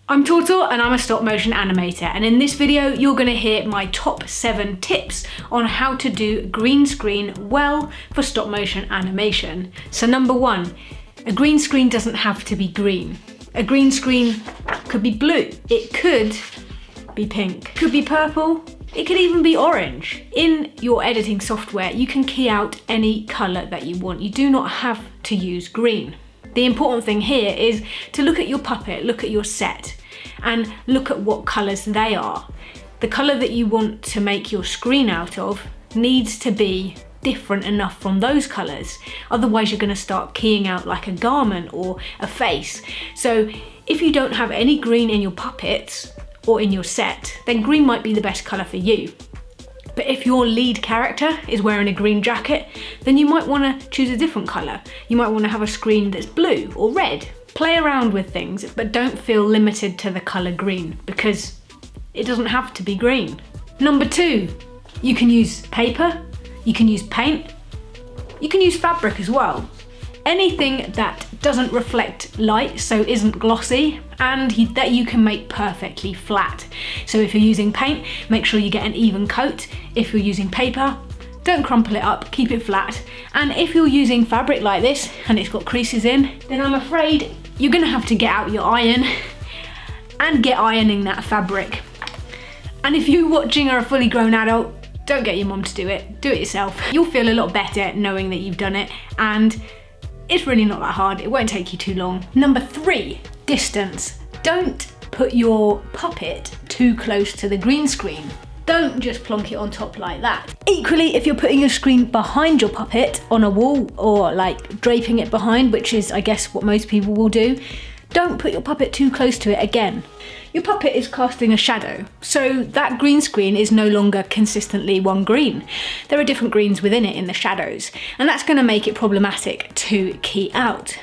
I'm Tortor and I'm a stop motion animator, and in this video you're going to hear my top 7 tips on how to do green screen well for stop motion animation. So number 1, a green screen doesn't have to be green. A green screen could be blue, it could be pink, could be purple, it could even be orange. In your editing software you can key out any colour that you want. You do not have to use green. The important thing here is to look at your puppet, look at your set, and look at what colours they are. The colour that you want to make your screen out of needs to be different enough from those colours. Otherwise you're going to start keying out like a garment or a face. So if you don't have any green in your puppets or in your set, then green might be the best colour for you. But if your lead character is wearing a green jacket, then you might want to choose a different colour. You might want to have a screen that's blue or red. Play around with things, but don't feel limited to the colour green, because it doesn't have to be green. Number 2, you can use paper, you can use paint, you can use fabric as well. Anything that doesn't reflect light, so isn't glossy, and that you can make perfectly flat. So if you're using paint, make sure you get an even coat. If you're using paper, don't crumple it up, keep it flat. And if you're using fabric like this, and it's got creases in, then I'm afraid you're gonna have to get out your iron and get ironing that fabric. And if you watching are a fully grown adult, don't get your mum to do it yourself. You'll feel a lot better knowing that you've done it, and it's really not that hard, it won't take you too long. Number 3, distance. Don't put your puppet too close to the green screen. Don't just plonk it on top like that. Equally, if you're putting your screen behind your puppet on a wall, or like draping it behind, which is I guess what most people will do, don't put your puppet too close to it again. Your puppet is casting a shadow, so that green screen is no longer consistently one green. There are different greens within it in the shadows, and that's going to make it problematic to key out.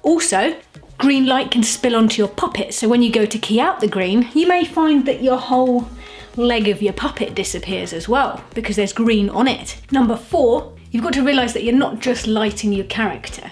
Also, green light can spill onto your puppet, so when you go to key out the green, you may find that your whole leg of your puppet disappears as well, because there's green on it. Number 4, you've got to realise that you're not just lighting your character.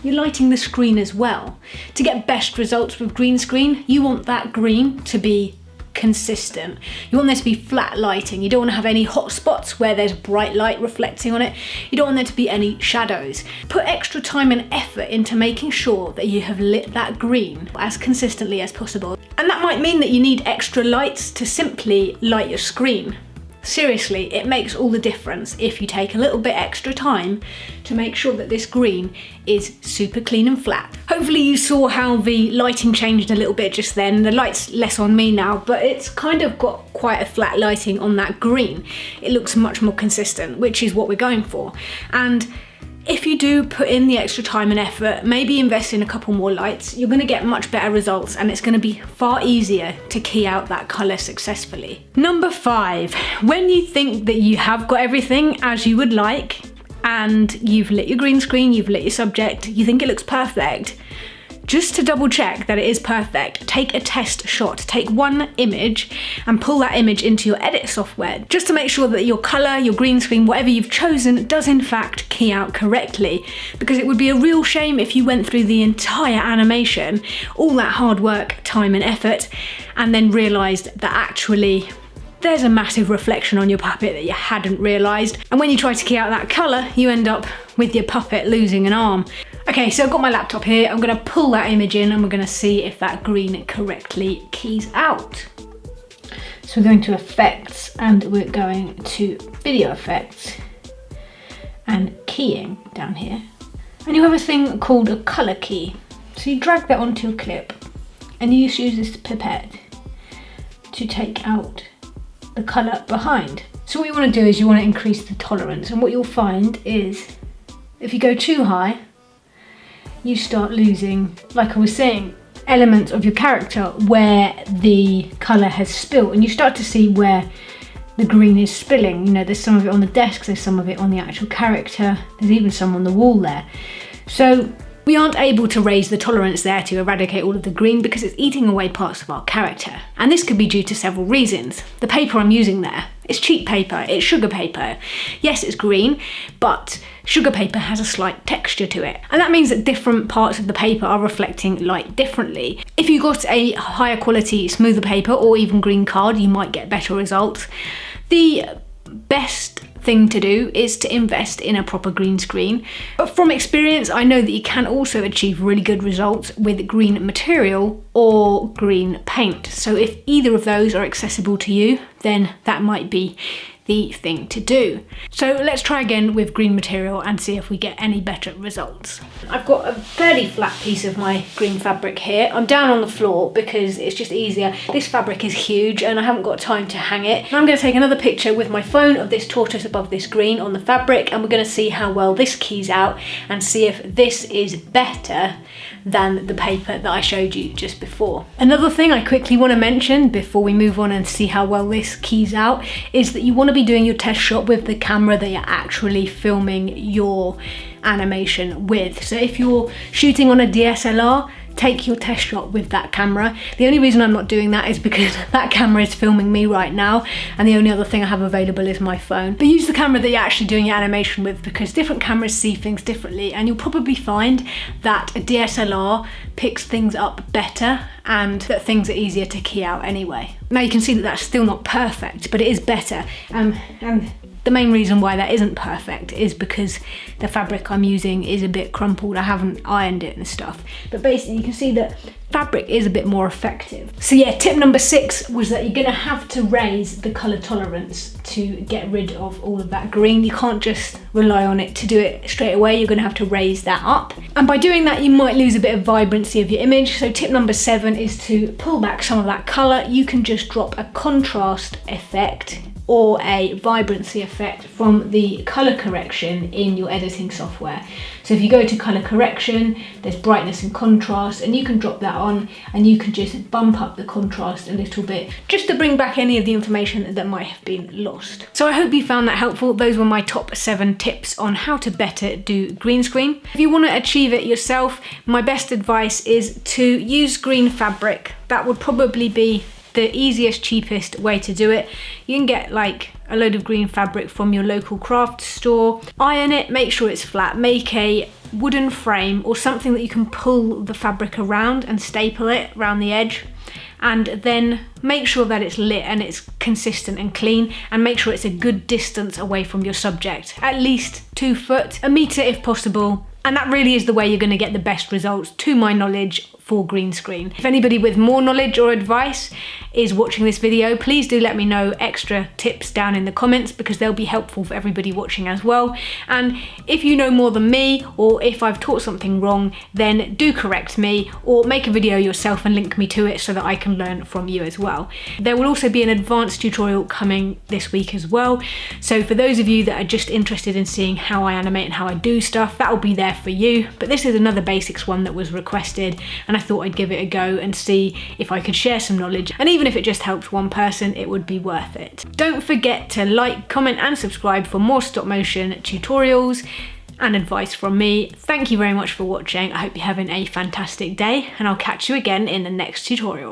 You're lighting the screen as well. To get best results with green screen, you want that green to be consistent. You want there to be flat lighting. You don't want to have any hot spots where there's bright light reflecting on it. You don't want there to be any shadows. Put extra time and effort into making sure that you have lit that green as consistently as possible. And that might mean that you need extra lights to simply light your screen. Seriously, it makes all the difference if you take a little bit extra time to make sure that this green is super clean and flat. Hopefully you saw how the lighting changed a little bit just then. The light's less on me now, but it's kind of got quite a flat lighting on that green. It looks much more consistent, which is what we're going for. And if you do put in the extra time and effort, maybe invest in a couple more lights, you're going to get much better results, and it's going to be far easier to key out that colour successfully. Number 5, when you think that you have got everything as you would like, and you've lit your green screen, you've lit your subject, you think it looks perfect, just to double check that it is perfect, take a test shot. Take one image and pull that image into your edit software, just to make sure that your colour, your green screen, whatever you've chosen, does in fact key out correctly. Because it would be a real shame if you went through the entire animation, all that hard work, time and effort, and then realised that actually there's a massive reflection on your puppet that you hadn't realised. And when you try to key out that colour, you end up with your puppet losing an arm. Okay, so I've got my laptop here. I'm going to pull that image in and we're going to see if that green correctly keys out. So we're going to effects and we're going to video effects and keying down here. And you have a thing called a colour key. So you drag that onto your clip and you just use this pipette to take out the colour behind. So what you want to do is you want to increase the tolerance, and what you'll find is if you go too high, you start losing, like I was saying, elements of your character where the colour has spilled, and you start to see where the green is spilling. You know, there's some of it on the desk, there's some of it on the actual character, there's even some on the wall there. So we aren't able to raise the tolerance there to eradicate all of the green because it's eating away parts of our character. And this could be due to several reasons. The paper I'm using there It's cheap paper, it's sugar paper. Yes, it's green, but sugar paper has a slight texture to it. And that means that different parts of the paper are reflecting light differently. If you got a higher quality, smoother paper or even green card, you might get better results. The best thing to do is to invest in a proper green screen. But from experience, I know that you can also achieve really good results with green material or green paint. So if either of those are accessible to you, then that might be the thing to do. So let's try again with green material and see if we get any better results. I've got a fairly flat piece of my green fabric here. I'm down on the floor because it's just easier. This fabric is huge and I haven't got time to hang it. And I'm going to take another picture with my phone of this tortoise above this green on the fabric, and we're going to see how well this keys out and see if this is better than the paper that I showed you just before. Another thing I quickly want to mention before we move on and see how well this keys out is that you want to be doing your test shot with the camera that you're actually filming your animation with. So if you're shooting on a DSLR, take your test shot with that camera. The only reason I'm not doing that is because that camera is filming me right now, and the only other thing I have available is my phone. But use the camera that you're actually doing your animation with, because different cameras see things differently, and you'll probably find that a DSLR picks things up better and that things are easier to key out anyway. Now you can see that that's still not perfect, but it is better. And the main reason why that isn't perfect is because the fabric I'm using is a bit crumpled. I haven't ironed it and stuff. But basically you can see that fabric is a bit more effective. So yeah, tip number 6 was that you're gonna have to raise the color tolerance to get rid of all of that green. You can't just rely on it to do it straight away. You're gonna have to raise that up. And by doing that, you might lose a bit of vibrancy of your image. So tip number 7 is to pull back some of that color. You can just drop a contrast effect or a vibrancy effect from the color correction in your editing software. So if you go to color correction, there's brightness and contrast, and you can drop that on and you can just bump up the contrast a little bit just to bring back any of the information that might have been lost. So I hope you found that helpful. Those were my top 7 tips on how to better do green screen. If you want to achieve it yourself, my best advice is to use green fabric. That would probably be the easiest, cheapest way to do it. You can get like a load of green fabric from your local craft store, iron it, make sure it's flat, make a wooden frame or something that you can pull the fabric around and staple it around the edge, and then make sure that it's lit and it's consistent and clean, and make sure it's a good distance away from your subject, at least 2 foot, a meter if possible. And that really is the way you're going to get the best results, to my knowledge, for green screen. If anybody with more knowledge or advice is watching this video, please do let me know extra tips down in the comments, because they'll be helpful for everybody watching as well. And if you know more than me, or if I've taught something wrong, then do correct me or make a video yourself and link me to it so that I can learn from you as well. There will also be an advanced tutorial coming this week as well. So for those of you that are just interested in seeing how I animate and how I do stuff, that will be there for you. But this is another basics one that was requested, and I thought I'd give it a go and see if I could share some knowledge, and even if it just helps one person, it would be worth it. Don't forget to like, comment and subscribe for more stop motion tutorials and advice from me. Thank you very much for watching. I hope you're having a fantastic day, and I'll catch you again in the next tutorial.